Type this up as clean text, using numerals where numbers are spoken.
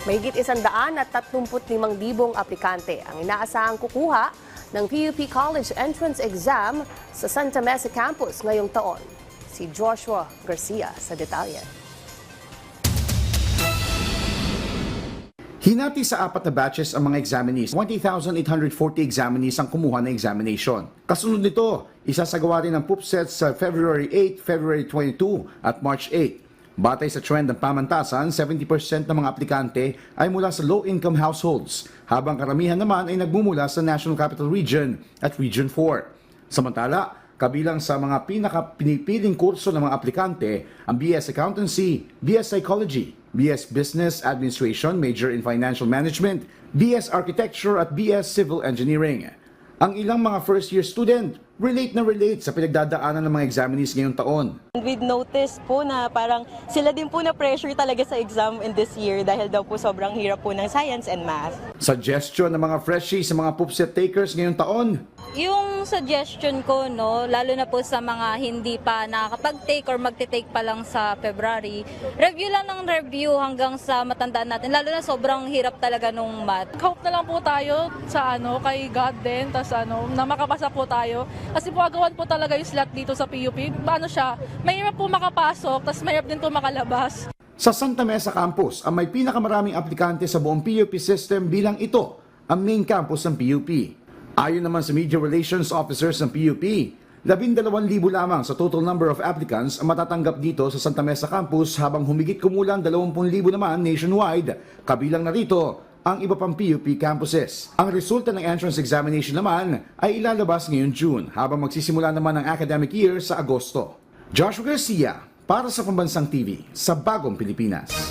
Mahigit 135,000 aplikante ang inaasahang kukuha ng PUP College Entrance Exam sa Santa Mesa Campus ngayong taon. Si Joshua Garcia sa detalye. Hinati sa 4 na batches ang mga examinees. 20,840 examinees ang kumuha ng examination. Kasunod nito, isasagawa rin ang PUPSET sa February 8, February 22 at March 8. Batay sa trend ng pamantasan, 70% ng mga aplikante ay mula sa low-income households, habang karamihan naman ay nagmumula sa National Capital Region at Region 4. Samantala, kabilang sa mga pinaka-pinipiling kurso ng mga aplikante ang BS Accountancy, BS Psychology, BS Business Administration, Major in Financial Management, BS Architecture at BS Civil Engineering. Ang ilang mga first-year student, relate sa pinagdadaanan ng mga examinees ngayong taon. We've noticed po na parang sila din po na pressure talaga sa exam in this year dahil daw po sobrang hirap po ng science and math. Suggestion ng mga freshies sa mga PUPSET takers ngayong taon. Yung suggestion ko, no, lalo na po sa mga hindi pa nakakapag-take or magte-take pa lang sa February, review lang ng review hanggang sa matandaan natin. Lalo na sobrang hirap talaga nung math. Hope na lang po tayo sa kay God din, tas na makapasa po tayo. Kasi po agawan po talaga yung slot dito sa PUP. Mahirap po makapasok, tas mahirap din po makalabas. Sa Santa Mesa Campus, ang may pinakamaraming aplikante sa buong PUP system bilang ito ang main campus ng PUP. Ayon naman sa Media Relations Officers ng PUP, 12,000 lamang sa total number of applicants ang matatanggap dito sa Santa Mesa Campus habang humigit kumulang 20,000 naman nationwide, kabilang na rito ang iba pang PUP campuses. Ang resulta ng entrance examination naman ay ilalabas ngayong June habang magsisimula naman ang academic year sa Agosto. Joshua Garcia para sa Pambansang TV sa Bagong Pilipinas.